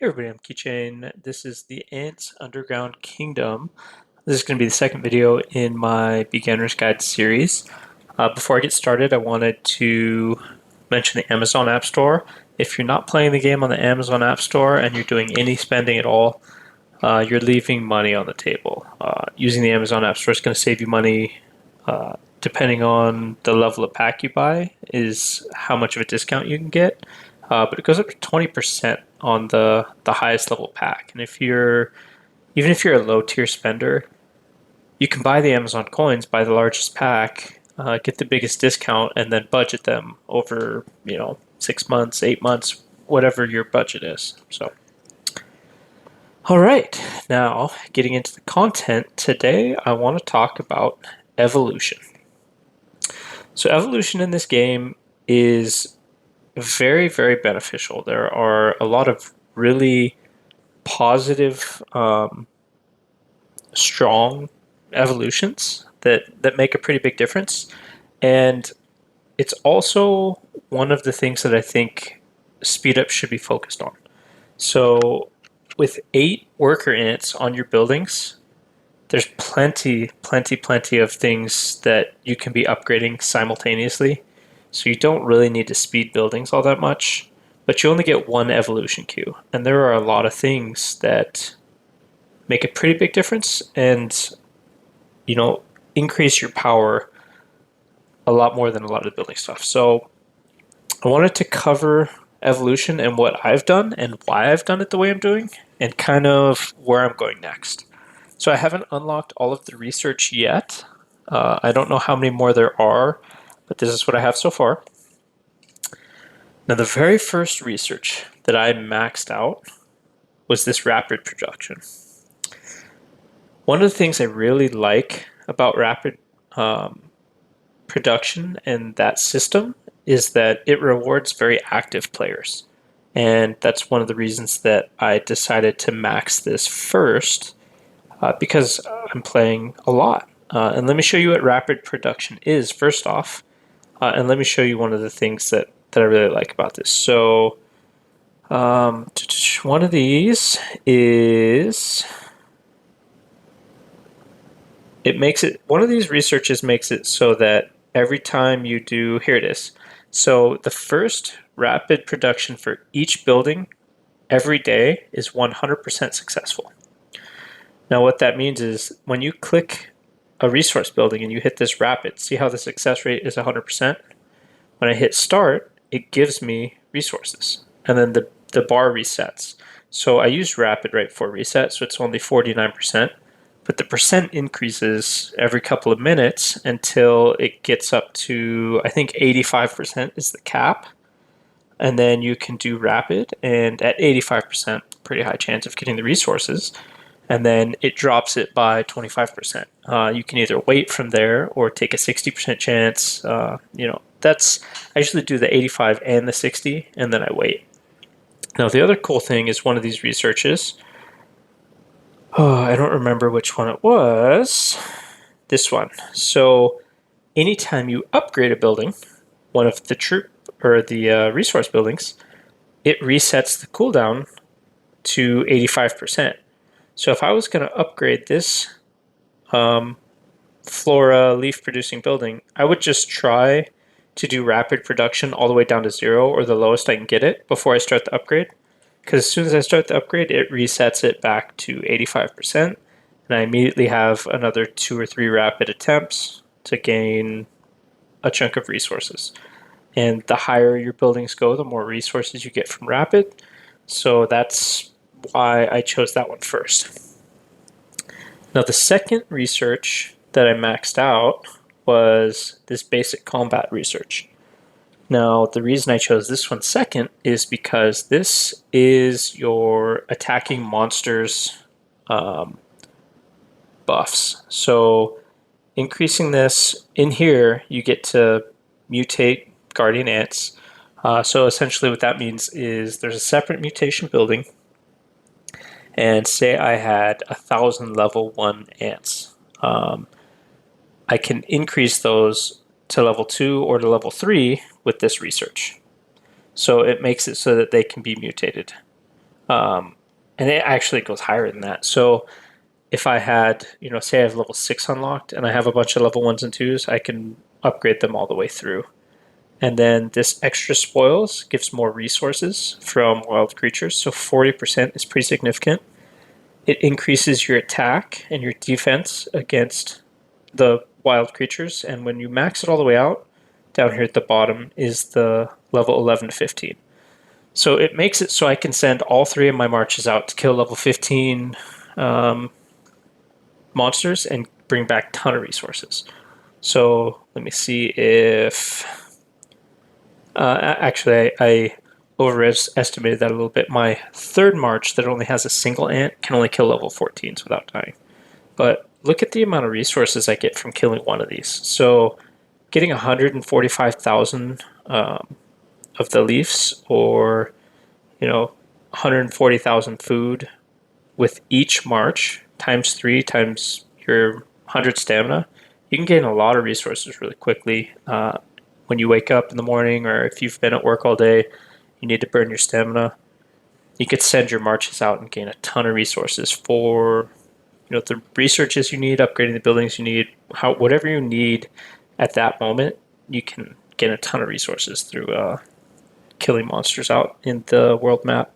everybody, I'm Keychain. This is the Ants Underground Kingdom. This is going to be the second video in my Beginner's Guide series. Before I get started, I wanted to mention the Amazon App Store. If you're not playing the game on the Amazon App Store and you're doing any spending at all, you're leaving money on the table. Using the Amazon App Store is going to save you money depending on the level of pack you buy, is how much of a discount you can get. But it goes up to 20% on the highest level pack. And even if you're a low tier spender, you can buy the Amazon coins, buy the largest pack, get the biggest discount, and then budget them over 6 months, 8 months, whatever your budget is. So, all right, now getting into the content today, I want to talk about evolution. So evolution in this game is very, very beneficial. There are a lot of really positive, strong evolutions that make a pretty big difference. And it's also one of the things that I think speed up should be focused on. So with 8 worker ants on your buildings, there's plenty of things that you can be upgrading simultaneously. So you don't really need to speed buildings all that much, but you only get one evolution queue. And there are a lot of things that make a pretty big difference and, increase your power a lot more than a lot of the building stuff. So I wanted to cover evolution and what I've done and why I've done it the way I'm doing and kind of where I'm going next. So I haven't unlocked all of the research yet. I don't know how many more there are, but this is what I have so far. Now, the very first research that I maxed out was this rapid production. One of the things I really like about rapid production and that system is that it rewards very active players. And that's one of the reasons that I decided to max this first, because I'm playing a lot. And let me show you what rapid production is first off. And let me show you one of the things that I really like about this. So one of these is, one of these researches makes it so that every time you do, here it is. So the first rapid production for each building every day is 100% successful. Now what that means is when you click a resource building and you hit this rapid, see how the success rate is 100%? When I hit start, it gives me resources. And then the bar resets. So I used rapid right before reset, so it's only 49%. But the percent increases every couple of minutes until it gets up to, I think 85% is the cap. And then you can do rapid, and at 85%, pretty high chance of getting the resources. And then it drops it by 25%. You can either wait from there or take a 60% chance. I usually do the 85 and the 60, and then I wait. Now, the other cool thing is one of these researches. I don't remember which one it was. This one. So anytime you upgrade a building, one of the troop or the resource buildings, it resets the cooldown to 85%. So if I was going to upgrade this flora leaf producing building, I would just try to do rapid production all the way down to 0 or the lowest I can get it before I start the upgrade. Because as soon as I start the upgrade, it resets it back to 85%. And I immediately have another 2 or 3 rapid attempts to gain a chunk of resources. And the higher your buildings go, the more resources you get from rapid. So that's why I chose that one first. Now, the second research that I maxed out was this basic combat research. Now, the reason I chose this one second is because this is your attacking monsters buffs. So increasing this in here, you get to mutate guardian ants. So essentially what that means is there's a separate mutation building. And say I had 1,000 level 1 ants. I can increase those to level 2 or to level 3 with this research. So it makes it so that they can be mutated. And it actually goes higher than that. So if I had, say I have level 6 unlocked and I have a bunch of level 1s and 2s, I can upgrade them all the way through. And then this extra spoils gives more resources from wild creatures. So 40% is pretty significant. It increases your attack and your defense against the wild creatures. And when you max it all the way out, down here at the bottom is the level 11 to 15. So it makes it so I can send all 3 of my marches out to kill level 15 monsters and bring back a ton of resources. So let me see if... actually, I overestimated that a little bit. My third march that only has a single ant can only kill level 14s without dying. But look at the amount of resources I get from killing one of these. So getting 145,000 of the leaves, or 140,000 food with each march times 3 times your 100 stamina, you can gain a lot of resources really quickly. When you wake up in the morning, or if you've been at work all day, you need to burn your stamina, you could send your marches out and gain a ton of resources for the researches you need, upgrading the buildings you need, whatever you need at that moment. You can get a ton of resources through killing monsters out in the world map.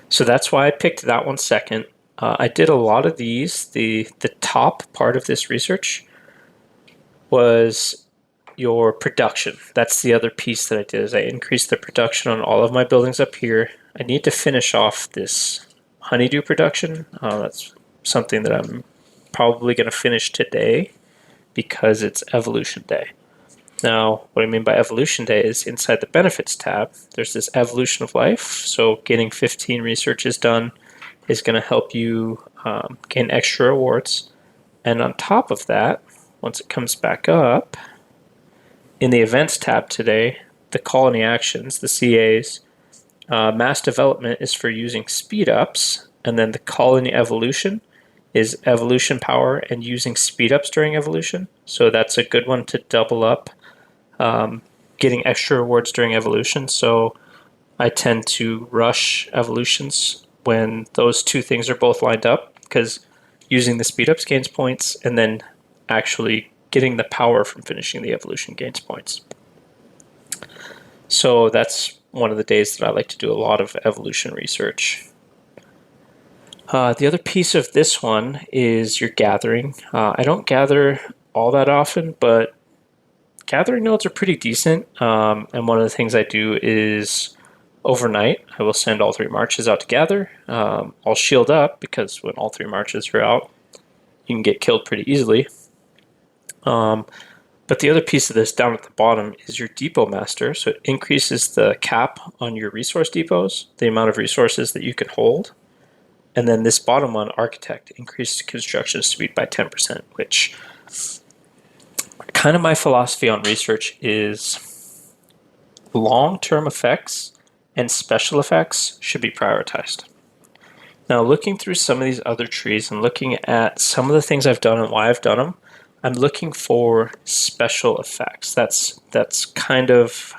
So that's why I picked that one second. I did a lot of these. The top part of this research was your production. That's the other piece that I did, is I increased the production on all of my buildings up here. I need to finish off this honeydew production. That's something that I'm probably going to finish today because it's evolution day. Now, what I mean by evolution day is inside the benefits tab, there's this evolution of life. So getting 15 researches done is going to help you gain extra rewards. And on top of that, once it comes back up, in the events tab today, the colony actions, the CAs, mass development is for using speed ups, and then the colony evolution is evolution power and using speed ups during evolution. So that's a good one to double up, getting extra rewards during evolution. So I tend to rush evolutions when those two things are both lined up, because using the speed ups gains points, and then actually getting the power from finishing the evolution gains points. So that's one of the days that I like to do a lot of evolution research. The other piece of this one is your gathering. I don't gather all that often, but gathering nodes are pretty decent. And one of the things I do is overnight, I will send all 3 marches out to gather. I'll shield up, because when all 3 marches are out, you can get killed pretty easily. But the other piece of this down at the bottom is your depot master. So it increases the cap on your resource depots, the amount of resources that you can hold. And then this bottom one, architect, increased construction speed by 10%, which kind of my philosophy on research is long-term effects and special effects should be prioritized. Now, looking through some of these other trees and looking at some of the things I've done and why I've done them, I'm looking for special effects. That's kind of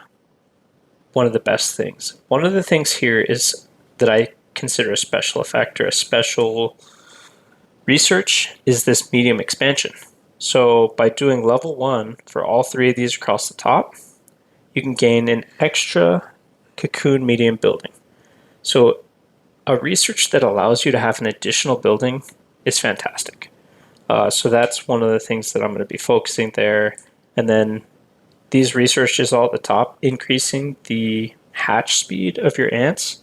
one of the best things. One of the things here is that I consider a special effect or a special research is this medium expansion. So by doing level 1 for all 3 of these across the top, you can gain an extra cocoon medium building. So a research that allows you to have an additional building is fantastic. So that's one of the things that I'm going to be focusing there. And then these researches all at the top, increasing the hatch speed of your ants,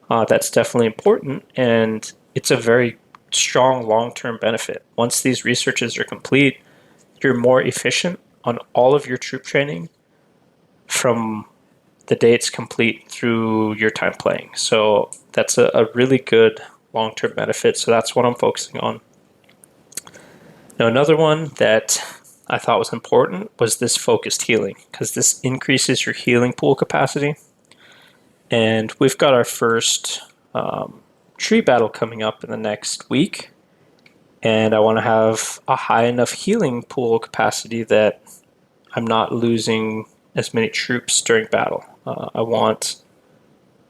that's definitely important, and it's a very strong long-term benefit. Once these researches are complete, you're more efficient on all of your troop training from the day it's complete through your time playing. So that's a really good long-term benefit. So that's what I'm focusing on. Now, another one that I thought was important was this focused healing, because this increases your healing pool capacity. And we've got our first tree battle coming up in the next week. And I want to have a high enough healing pool capacity that I'm not losing as many troops during battle. I want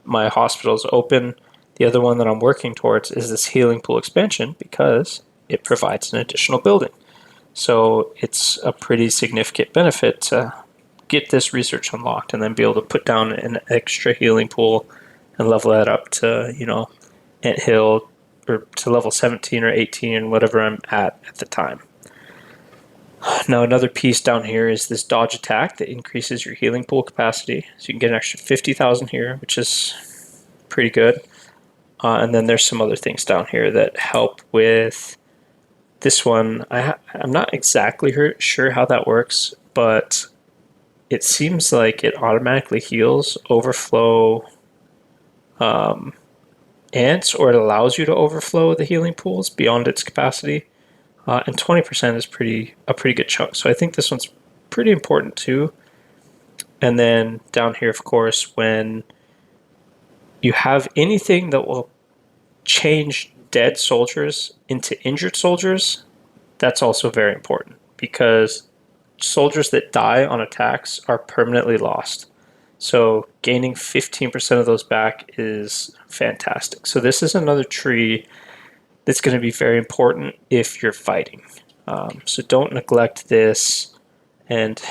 my hospital is open. The other one that I'm working towards is this healing pool expansion because it provides an additional building. So it's a pretty significant benefit to get this research unlocked and then be able to put down an extra healing pool and level that up to, Ant Hill or to level 17 or 18, whatever I'm at the time. Now another piece down here is this dodge attack that increases your healing pool capacity. So you can get an extra 50,000 here, which is pretty good. And then there's some other things down here that help with this one. I'm not exactly sure how that works, but it seems like it automatically heals overflow ants, or it allows you to overflow the healing pools beyond its capacity. And 20% is a pretty good chunk. So I think this one's pretty important too. And then down here, of course, when you have anything that will change dead soldiers into injured soldiers, that's also very important because soldiers that die on attacks are permanently lost. So gaining 15% of those back is fantastic. So this is another tree that's going to be very important if you're fighting. So don't neglect this. And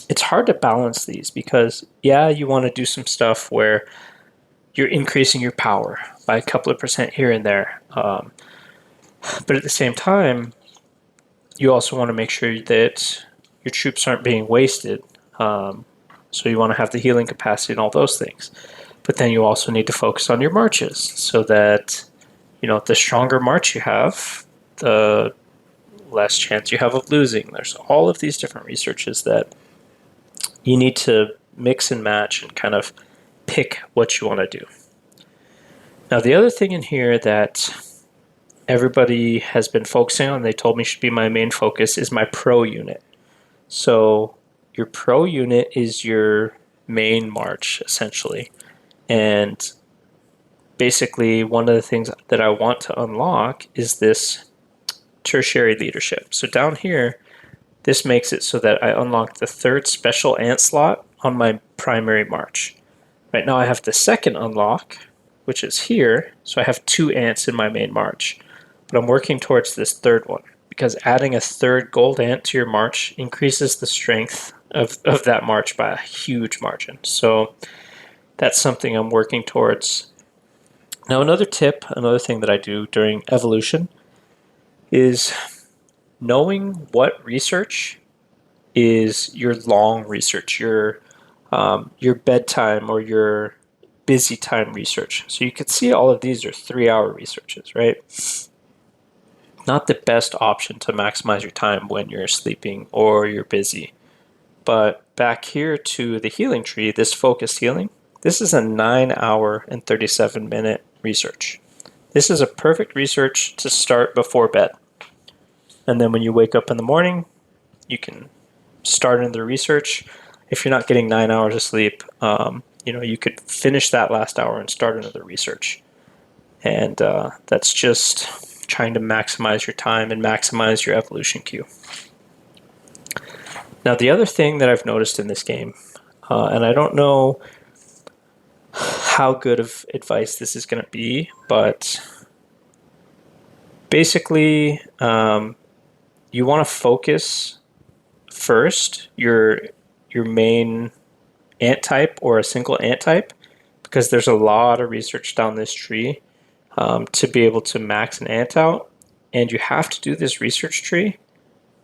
it's hard to balance these because, yeah, you want to do some stuff where you're increasing your power by a couple of percent here and there. But at the same time, you also want to make sure that your troops aren't being wasted. So you want to have the healing capacity and all those things. But then you also need to focus on your marches so that, the stronger march you have, the less chance you have of losing. There's all of these different researches that you need to mix and match and kind of pick what you want to do. Now, the other thing in here that everybody has been focusing on, they told me should be my main focus, is my pro unit. So your pro unit is your main march, essentially. And basically, one of the things that I want to unlock is this tertiary leadership. So down here, this makes it so that I unlock the third special ant slot on my primary march. Right now I have the second unlock, which is here, so I have 2 ants in my main march. But I'm working towards this third one, because adding a third gold ant to your march increases the strength of that march by a huge margin. So that's something I'm working towards. Now another thing that I do during evolution is knowing what research is your long research, your bedtime or your busy time research. So you could see all of these are 3-hour researches, right? Not the best option to maximize your time when you're sleeping or you're busy. But back here to the healing tree, this focused healing, this is a 9-hour and 37-minute research. This is a perfect research to start before bed. And then when you wake up in the morning, you can start in the research. If you're not getting 9 hours of sleep, you could finish that last hour and start another research. And that's just trying to maximize your time and maximize your evolution queue. Now, the other thing that I've noticed in this game, and I don't know how good of advice this is going to be, but basically, you want to focus first your main ant type or a single ant type, because there's a lot of research down this tree to be able to max an ant out, and you have to do this research tree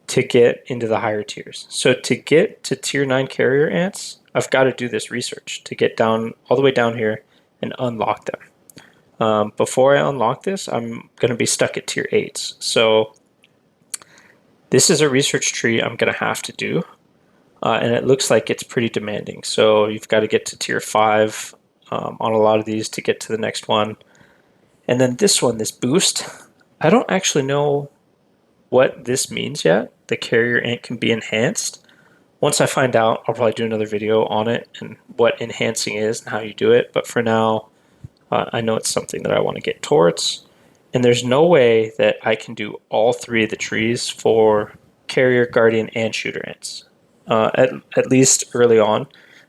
to get into the higher tiers. So to get to tier 9 carrier ants, I've got to do this research to get down all the way down here and unlock them. Before I unlock this, I'm going to be stuck at tier 8s. So this is a research tree I'm going to have to do, and it looks like it's pretty demanding. So you've got to get to tier 5 on a lot of these to get to the next one. And then this one, this boost, I don't actually know what this means yet. The carrier ant can be enhanced. Once I find out, I'll probably do another video on it and what enhancing is and how you do it. But for now, I know it's something that I want to get towards. And there's no way that I can do all 3 of the trees for carrier, guardian, and shooter ants. At least early on,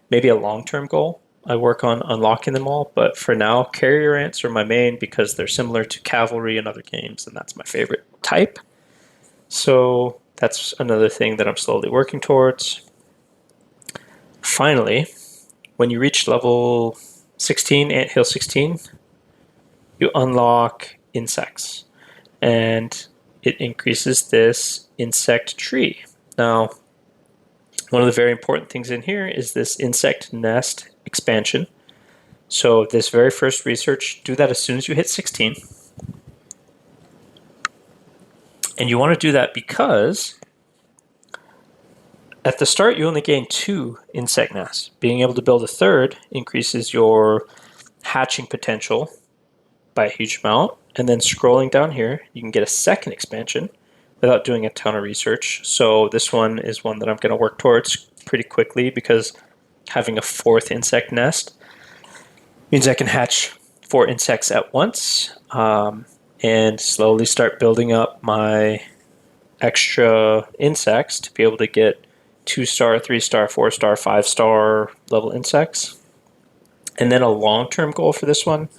maybe a long-term goal. I work on unlocking them all, but for now, carrier ants are my main because they're similar to cavalry in other games, and that's my favorite type. So that's another thing that I'm slowly working towards. Finally, when you reach level 16, Anthill 16, you unlock insects, and it increases this insect tree. Now, one of the very important things in here is this insect nest expansion. So this very first research, do that as soon as you hit 16. And you want to do that because at the start you only gain 2 insect nests. Being able to build a third increases your hatching potential by a huge amount. And then scrolling down here, you can get a second expansion without doing a ton of research. So this one is one that I'm going to work towards pretty quickly because having a 4th insect nest means I can hatch 4 insects at once and slowly start building up my extra insects to be able to get 2-star, 3-star, 4-star, 5-star level insects. And then a long-term goal for this one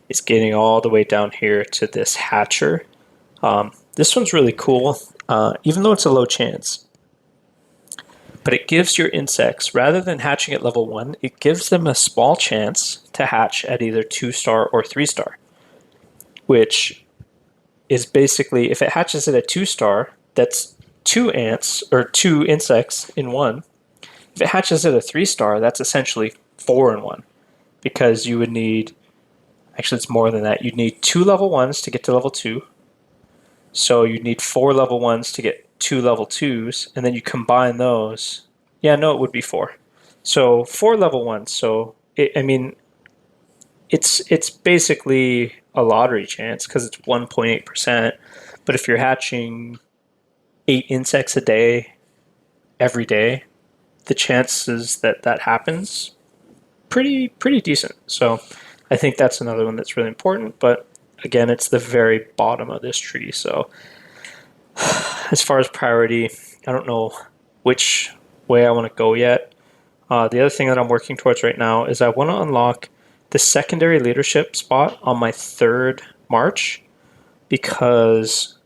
is getting all the way down here to this hatcher. This one's really cool, even though it's a low chance. But it gives your insects, rather than hatching at level 1, it gives them a small chance to hatch at either 2-star or 3-star. Which is basically, if it hatches at a 2-star, that's 2 ants, or 2 insects in one. If it hatches at a 3-star, that's essentially 4 in one. Because you would need, actually it's more than that, you'd need 2 level 1s to get to level 2. So you'd need 4 level 1s to get 2 level 2s, and then you combine those. Yeah, no, it would be 4. So 4 level 1s. So, it's basically a lottery chance because it's 1.8%. But if you're hatching 8 insects a day, every day, the chances that that happens, pretty decent. So I think that's another one that's really important. But again, it's the very bottom of this tree. So as far as priority, I don't know which way I want to go yet. The other thing that I'm working towards right now is I want to unlock the secondary leadership spot on my 3rd march, because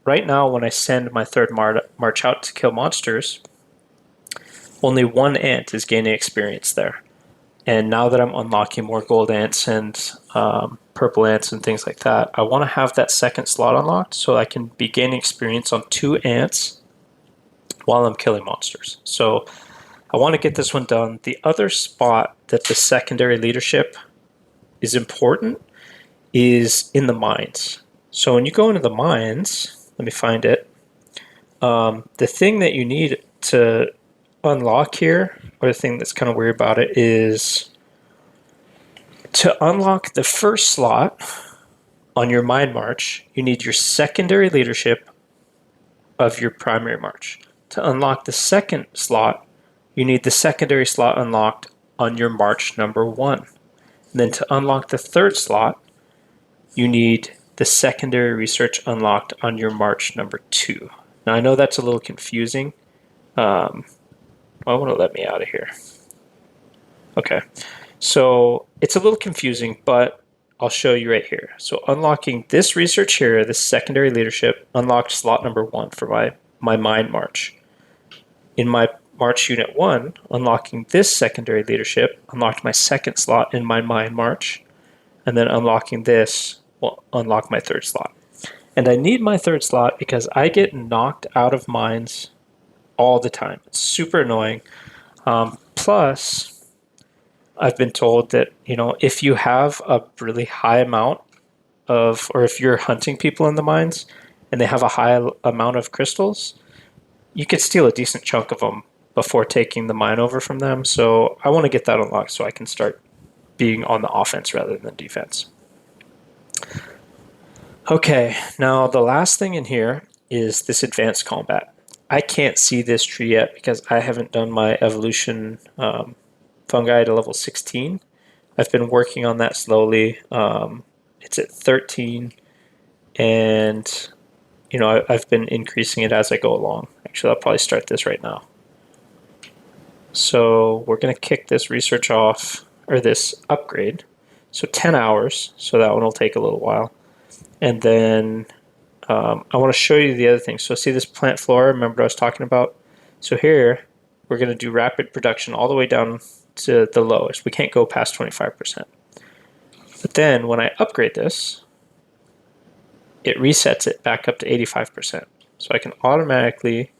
right now when I send my 3rd march out to kill monsters, only 1 ant is gaining experience there. And now that I'm unlocking more gold ants and purple ants and things like that, I want to have that 2nd slot unlocked so I can be gaining experience on 2 ants while I'm killing monsters. So I want to get this one done. The other spot that the secondary leadership is important is in the mines. So when you go into the mines, let me find it. The thing that you need to unlock here, or the thing that's kind of weird about it, is to unlock the 1st slot on your mine march, you need your secondary leadership of your primary march. To unlock the 2nd slot, you need the secondary slot unlocked on your march number 1. And then to unlock the 3rd slot, you need the secondary research unlocked on your march number 2. Now I know that's a little confusing. Why won't it let me out of here? Okay, so it's a little confusing, but I'll show you right here. So unlocking this research here, this secondary leadership, unlocked slot number 1 for my mine march. In my March Unit 1, unlocking this secondary leadership unlocked my 2nd slot in my mine march, and then unlocking this will unlock my 3rd slot. And I need my 3rd slot because I get knocked out of mines all the time. It's super annoying. Plus, I've been told that, if you have a really high amount of, or if you're hunting people in the mines and they have a high amount of crystals, you could steal a decent chunk of them before taking the mine over from them. So I want to get that unlocked so I can start being on the offense rather than defense. Okay, now the last thing in here is this advanced combat. I can't see this tree yet because I haven't done my evolution fungi to level 16. I've been working on that slowly. It's at 13, and I've been increasing it as I go along. Actually, I'll probably start this right now. So we're going to kick this research off, or this upgrade. So 10 hours. So that one will take a little while. And then I want to show you the other thing. So see this plant flora, remember what I was talking about? So here, we're going to do rapid production all the way down to the lowest. We can't go past 25%. But then when I upgrade this, it resets it back up to 85%. So I can automatically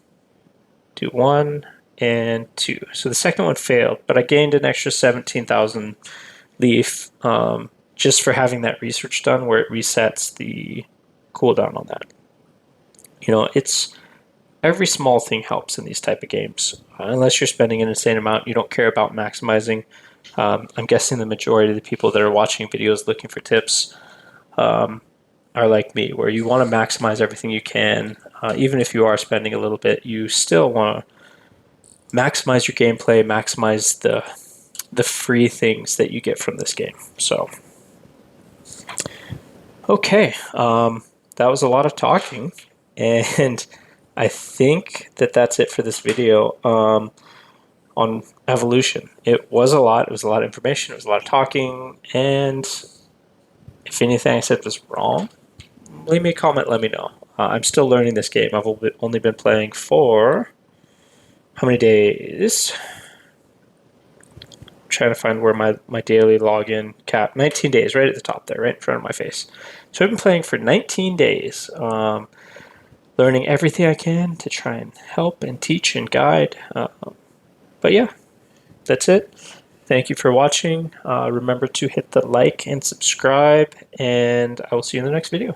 do 1 and 2. So the second one failed, but I gained an extra 17,000 leaf just for having that research done where it resets the cooldown on that. You know, it's every small thing helps in these type of games. Unless you're spending an insane amount, you don't care about maximizing. I'm guessing the majority of the people that are watching videos looking for tips are like me, where you want to maximize everything you can. Even if you are spending a little bit, you still want to maximize your gameplay, maximize the free things that you get from this game. So, okay, that was a lot of talking, and I think that that's it for this video on evolution. It was a lot. It was a lot of information. It was a lot of talking, and if anything I said was wrong, leave me a comment, let me know. I'm still learning this game. I've only been playing for how many days? I'm trying to find where my daily login cap, 19 days, right at the top there, right in front of my face. So I've been playing for 19 days, learning everything I can to try and help and teach and guide. But yeah, that's it. Thank you for watching. Remember to hit the like and subscribe, and I will see you in the next video.